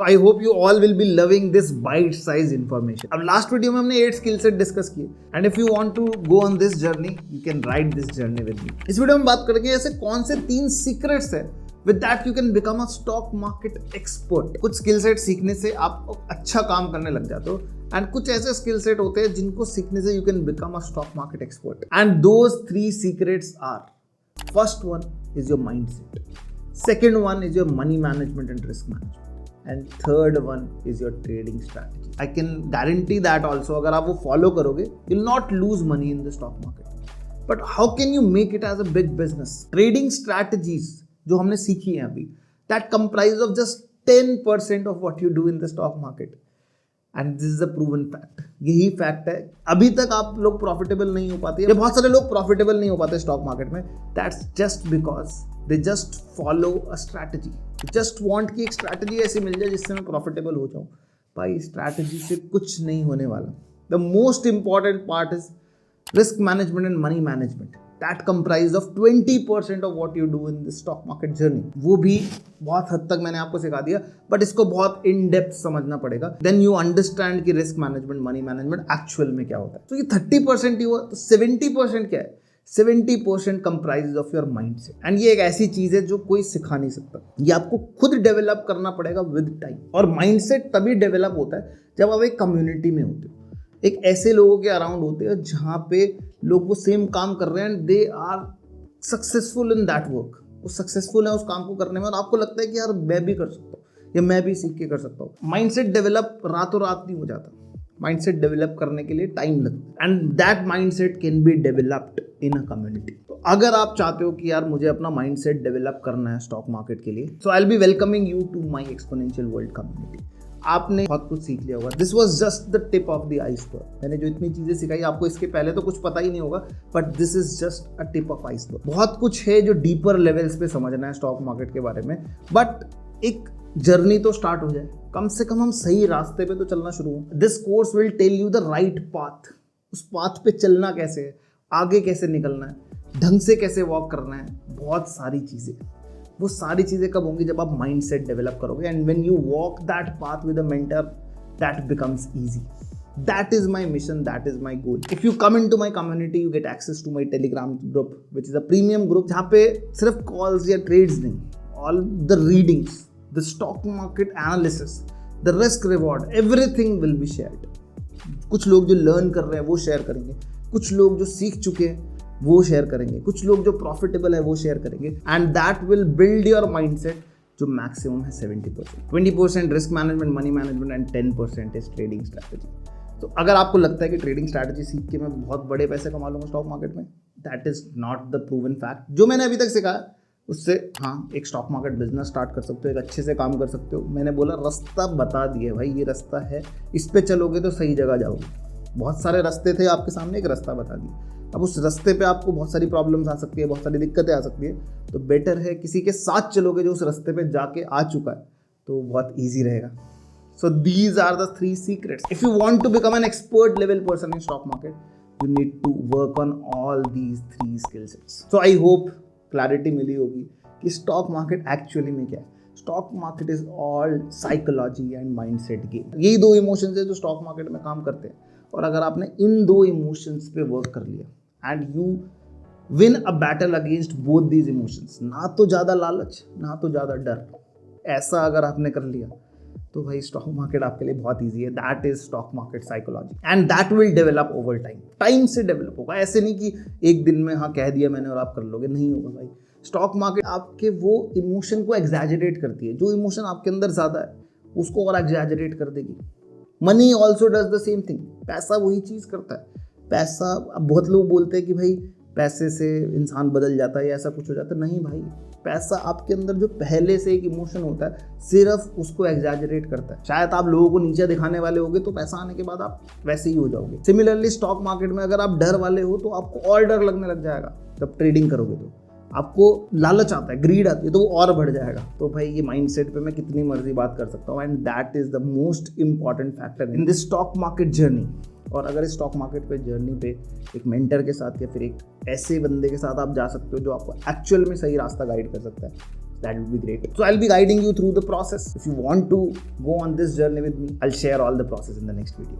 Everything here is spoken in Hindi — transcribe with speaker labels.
Speaker 1: I hope you all will be loving this bite-sized information. अब लास्ट वीडियो में हमने 8 स्किल सेट डिस्कस किए and if you want to go on this journey you can ride this journey with me. इस वीडियो में बात करेंगे ऐसे कौन से 3 सीक्रेट्स है with that you can become a stock market expert. कुछ स्किल सेट सीखने से आप अच्छा काम करने लग जाते हो एंड कुछ ऐसे स्किल सेट होते हैं जिनको सीखने से you can become a stock market expert and those 3 secrets are, first one is your mindset, second one is your money management and risk management, and third one is your trading strategy. I can guarantee that also अगर आप वो follow करोगे you'll not lose money in the stock market. But how can you make it as a big business? Trading strategies जो हमने सीखी हैं अभी that comprise of just 10% of what you do in the stock market. And this is a proven fact. यही फैक्ट है। अभी तक आप लोग प्रॉफिटेबल नहीं हो पाते या बहुत सारे लोग प्रॉफिटेबल नहीं हो पाते स्टॉक मार्केट में। That's just because they just follow a strategy, just want कि एक स्ट्रैटेजी ऐसी मिल जाए जिससे मैं प्रॉफिटेबल हो जाऊं। भाई स्ट्रैटेजी से कुछ नहीं होने वाला। The most important part is risk management and money management that comprise of 20% of what you do in the stock market journey. वो भी बहुत हद तक मैंने आपको सिखा दिया बट इसको बहुत इन डेप्थ समझना पड़ेगा। देन यू अंडरस्टैंड कि risk management money management actual में क्या होता है। तो ये 30% ही हुआ तो 70% क्या है? 70% comprise of your mindset and ये एक ऐसी चीज है जो कोई सिखा नहीं सकता। ये आपको खुद डेवलप करना पड़ेगा विद टाइम। और माइंडसेट तभी डेवलप होता है जब आप एक कम्युनिटी में होते हो, एक ऐसे लोगों के अराउंड होते हैं जहाँ पे लोग वो सेम काम कर रहे हैं and they are successful in that work. वो सक्सेसफुल है उस काम को करने में और आपको लगता है कि यार मैं भी कर सकता हूँ या मैं भी सीख के कर सकता हूँ। माइंडसेट डेवलप रातों रात नहीं हो जाता। माइंडसेट डेवलप करने के लिए टाइम लगता है and that mindset can be developed in a community. तो अगर आप चाहते हो कि यार मुझे अपना माइंडसेट डेवलप करना है स्टॉक मार्केट के लिए, so I will be welcoming you to my exponential world community. आपने बहुत कुछ सीख लिया होगा। This was just the tip of the iceberg. मैंने जो इतनी चीजें सिखाई आपको इसके पहले तो कुछ पता ही नहीं होगा but this is just a tip of iceberg. बहुत कुछ है जो डीपर लेवल्स पे समझना है स्टॉक मार्केट के बारे में बट एक जर्नी तो स्टार्ट हो जाए, कम से कम हम सही रास्ते पे तो चलना शुरू हो। This course will tell you the right path. उस पाथ पे चलना कैसे है, आगे कैसे निकलना है, ढंग से कैसे वॉक करना है, बहुत सारी चीजें। वो सारी चीज़ें कब होंगी जब आप माइंडसेट डेवलप करोगे and when you walk that path with a mentor that becomes easy. That is my mission, that is my goal. If you come into my community you get access to my Telegram group which is a premium group जहाँ पे सिर्फ कॉल्स या ट्रेड्स नहीं, all the readings, the stock market analysis, the risk reward, everything will be shared. कुछ लोग जो लर्न कर रहे हैं वो शेयर करेंगे, कुछ लोग जो सीख चुके हैं वो शेयर करेंगे, कुछ लोग जो प्रॉफिटेबल है वो शेयर करेंगे and that will build your mindset जो मैक्सिमम है 70%। 20% risk management money management and 10% is trading strategy. तो अगर आपको लगता है कि ट्रेडिंग स्ट्रैटेजी सीख के मैं बहुत बड़े पैसे कमा लूँगा स्टॉक मार्केट में, that is not the proven fact. जो मैंने अभी तक सिखाया उससे हाँ एक स्टॉक मार्केट बिजनेस स्टार्ट कर सकते हो, एक अच्छे से काम कर सकते हो। मैंने बोला रास्ता बता दिए भाई, ये रास्ता है, इस पे चलोगे तो सही जगह जाओगे। बहुत सारे रास्ते थे आपके सामने, एक रास्ता बता दिया। अब उस रास्ते पे आपको बहुत सारी प्रॉब्लम्स आ सकती है, बहुत सारी दिक्कतें आ सकती है, तो बेटर है किसी के साथ चलोगे जो उस रास्ते पे जाके आ चुका है, तो बहुत ईजी रहेगा। So these are the 3 secrets. If you want to become an expert level person in stock market you need to work on all these 3 skill sets. So I hope clarity मिली होगी कि स्टॉक मार्केट एक्चुअली में क्या है। Stock market is all psychology and mindset game. यही 2 इमोशंस है जो स्टॉक मार्केट में काम करते हैं और अगर आपने इन 2 इमोशंस पे वर्क कर लिया and you win a battle against both these emotions, ना तो ज़्यादा लालच ना तो ज़्यादा डर, ऐसा अगर आपने कर लिया तो भाई स्टॉक मार्केट आपके लिए बहुत ईजी है। That is stock market psychology and that will develop over time. Time से डेवलप होगा, ऐसे नहीं कि एक दिन में हाँ कह दिया मैंने और आप कर लोगे, नहीं होगा भाई। स्टॉक मार्केट आपके वो इमोशन को एग्जैजरेट करती है, जो इमोशन आपके अंदर ज़्यादा है उसको और एग्जैजरेट कर देगी। Money also does the same thing. पैसा वही चीज़ करता है। पैसा, अब बहुत लोग बोलते हैं कि भाई पैसे से इंसान बदल जाता है या ऐसा कुछ हो जाता है, नहीं भाई। पैसा आपके अंदर जो पहले से एक इमोशन होता है सिर्फ उसको एग्जैजरेट करता है। शायद आप लोगों को नीचे दिखाने वाले होगे तो पैसा आने के बाद आप वैसे ही हो जाओगे। सिमिलरली स्टॉक मार्केट में अगर आप डर वाले हो तो आपको और डर लगने लग जाएगा। जब ट्रेडिंग करोगे तो आपको लालच आता है, ग्रीड आती है, तो वो और बढ़ जाएगा। तो भाई ये माइंडसेट पे मैं कितनी मर्जी बात कर सकता हूँ and that is the most important factor in this stock market journey. और अगर इस स्टॉक मार्केट पे जर्नी पे एक मेंटर के साथ या फिर एक ऐसे बंदे के साथ आप जा सकते हो जो आपको एक्चुअल में सही रास्ता गाइड कर सकता है, that would be great. So I'll be guiding you through the process. If you want to go on this journey with me, I'll share all the process in the next video.